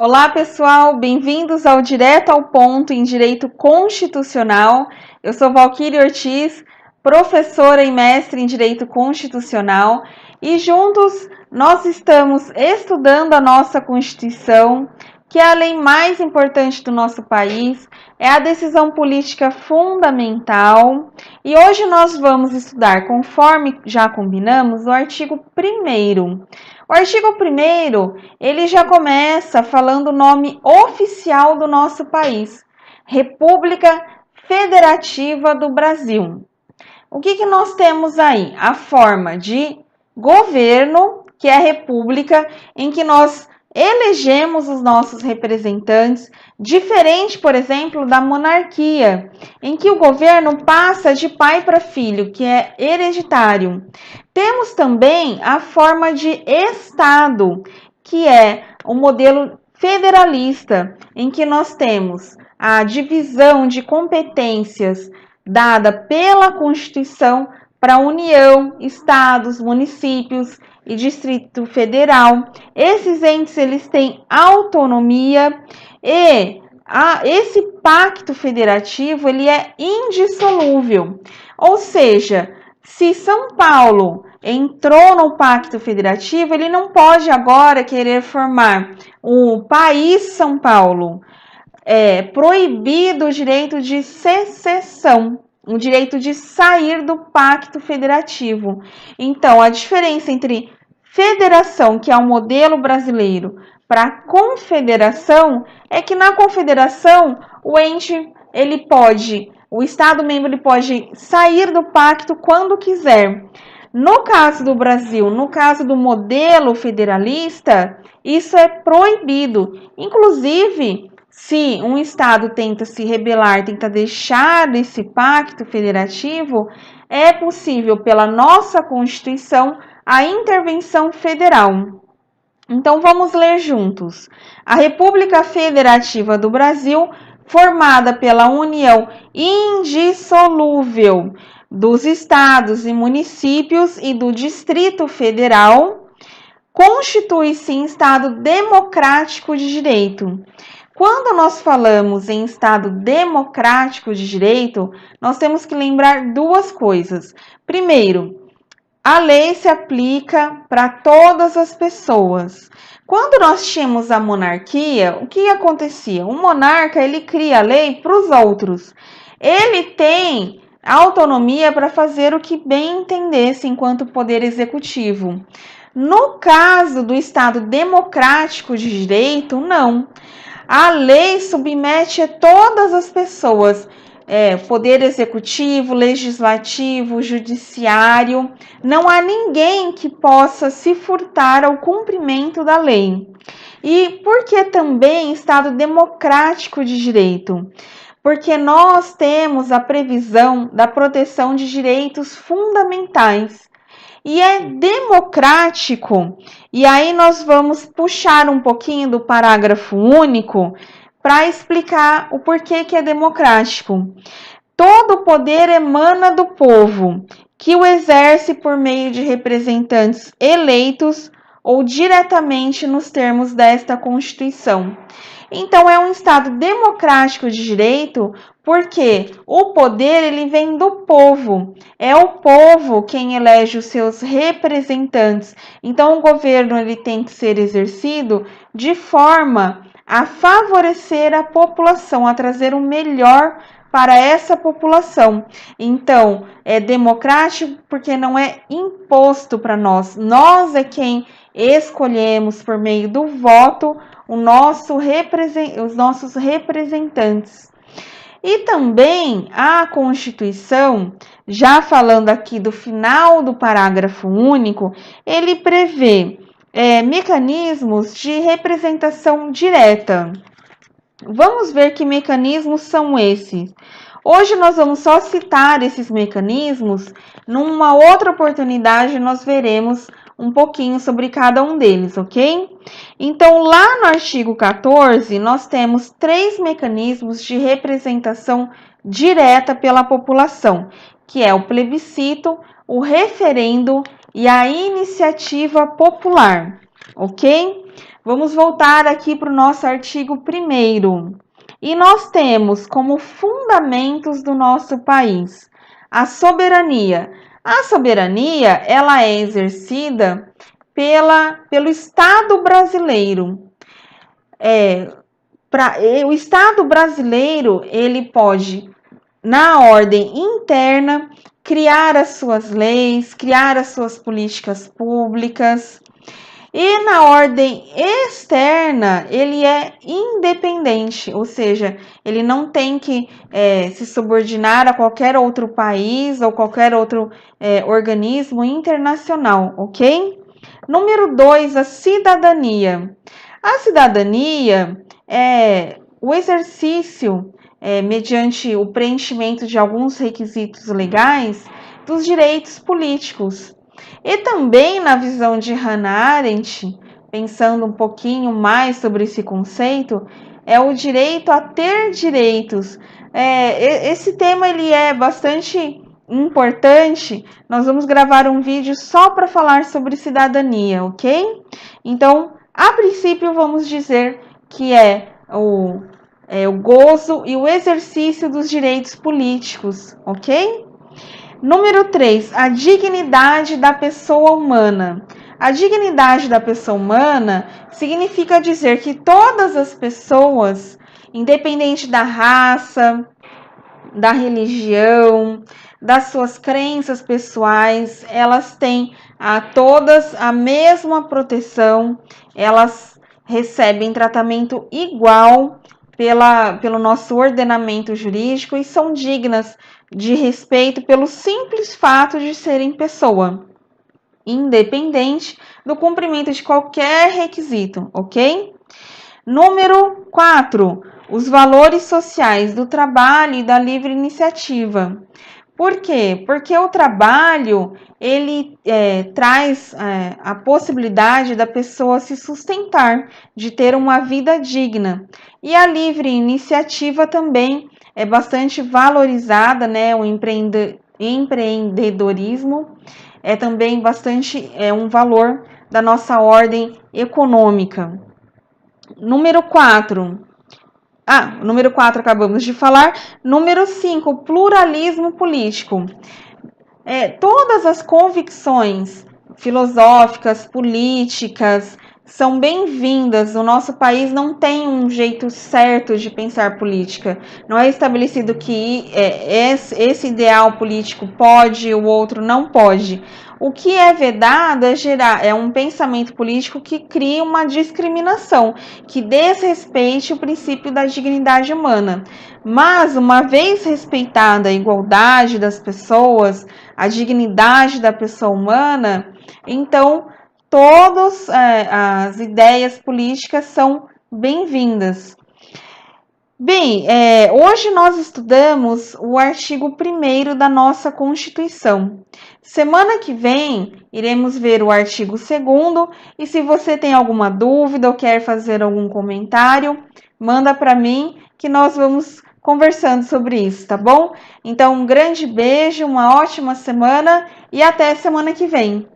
Olá, pessoal, bem-vindos ao Direto ao Ponto em Direito Constitucional. Eu sou Valquíria Ortiz, professora e mestre em Direito Constitucional, e juntos nós estamos estudando a nossa Constituição, que é a lei mais importante do nosso país, é a decisão política fundamental, e hoje nós vamos estudar, conforme já combinamos, o artigo 1º. O artigo 1º, ele já começa falando o nome oficial do nosso país, República Federativa do Brasil. O que nós temos aí? A forma de governo, que é a república, em que nós elegemos os nossos representantes, diferente, por exemplo, da monarquia, em que o governo passa de pai para filho, que é hereditário. Temos também a forma de Estado, que é o modelo federalista, em que nós temos a divisão de competências dada pela Constituição para a União, estados, municípios e Distrito Federal. Esses entes eles têm autonomia e esse pacto federativo ele é indissolúvel. Ou seja, se São Paulo entrou no pacto federativo, ele não pode agora querer formar o país São Paulo. É proibido o direito de secessão, o direito de sair do pacto federativo. Então, a diferença entre federação, que é o modelo brasileiro, para confederação, é que na confederação o ente ele pode, o Estado membro ele pode sair do pacto quando quiser. No caso do Brasil, no caso do modelo federalista, isso é proibido. Inclusive, se um Estado tenta se rebelar, tenta deixar esse pacto federativo, é possível, pela nossa Constituição, a intervenção federal. Então, vamos ler juntos. A República Federativa do Brasil, formada pela união indissolúvel dos estados e municípios e do Distrito Federal, constitui-se em Estado democrático de direito. Quando nós falamos em Estado democrático de direito, nós temos que lembrar duas coisas. Primeiro, a lei se aplica para todas as pessoas. Quando nós tínhamos a monarquia, o que acontecia? O monarca ele cria a lei para os outros. Ele tem autonomia para fazer o que bem entendesse enquanto poder executivo. No caso do Estado democrático de direito, não. A lei submete a todas as pessoas, poder executivo, legislativo, judiciário. Não há ninguém que possa se furtar ao cumprimento da lei. E por que também Estado democrático de direito? Porque nós temos a previsão da proteção de direitos fundamentais. E é democrático, e aí nós vamos puxar um pouquinho do parágrafo único para explicar o porquê que é democrático. Todo poder emana do povo, que o exerce por meio de representantes eleitos ou diretamente nos termos desta Constituição. Então, é um Estado democrático de direito porque o poder ele vem do povo. É o povo quem elege os seus representantes. Então, o governo ele tem que ser exercido de forma a favorecer a população, a trazer o melhor para essa população. Então, é democrático porque não é imposto para nós. Nós é quem escolhemos por meio do voto os nossos representantes. E também a Constituição, já falando aqui do final do parágrafo único, ele prevê mecanismos de representação direta. Vamos ver que mecanismos são esses. Hoje nós vamos só citar esses mecanismos, numa outra oportunidade nós veremos um pouquinho sobre cada um deles, ok? Então, lá no artigo 14, nós temos 3 mecanismos de representação direta pela população, que é o plebiscito, o referendo e a iniciativa popular, ok? Vamos voltar aqui para o nosso artigo 1º. E nós temos como fundamentos do nosso país a soberania. A soberania, ela é exercida pelo Estado brasileiro. O Estado brasileiro, ele pode, na ordem interna, criar as suas leis, criar as suas políticas públicas. E na ordem externa, ele é independente, ou seja, ele não tem que se subordinar a qualquer outro país ou qualquer outro organismo internacional, ok? Número 2, a cidadania. A cidadania é o exercício, mediante o preenchimento de alguns requisitos legais, dos direitos políticos. E também, na visão de Hannah Arendt, pensando um pouquinho mais sobre esse conceito, é o direito a ter direitos. Esse tema ele é bastante importante. Nós vamos gravar um vídeo só para falar sobre cidadania, ok? Então, a princípio, vamos dizer que o gozo e o exercício dos direitos políticos, ok? Número 3, a dignidade da pessoa humana. A dignidade da pessoa humana significa dizer que todas as pessoas, independente da raça, da religião, das suas crenças pessoais, elas têm todas a mesma proteção, elas recebem tratamento igual pelo nosso ordenamento jurídico e são dignas de respeito pelo simples fato de serem pessoa, independente do cumprimento de qualquer requisito, ok? Número 4, os valores sociais do trabalho e da livre iniciativa. Por quê? Porque o trabalho, ele traz a possibilidade da pessoa se sustentar, de ter uma vida digna. E a livre iniciativa também é bastante valorizada, né? O empreendedorismo é também bastante um valor da nossa ordem econômica. Número 4. Número 4 acabamos de falar. Número 5, pluralismo político. Todas as convicções filosóficas, políticas, são bem-vindas. O nosso país não tem um jeito certo de pensar política. Não é estabelecido que esse ideal político pode e o outro não pode. O que é vedado é um pensamento político que cria uma discriminação, que desrespeite o princípio da dignidade humana. Mas, uma vez respeitada a igualdade das pessoas, a dignidade da pessoa humana, então todas as ideias políticas são bem-vindas. Bem, hoje nós estudamos o artigo 1º da nossa Constituição. Semana que vem, iremos ver o artigo 2º e se você tem alguma dúvida ou quer fazer algum comentário, manda para mim que nós vamos conversando sobre isso, tá bom? Então, um grande beijo, uma ótima semana e até semana que vem.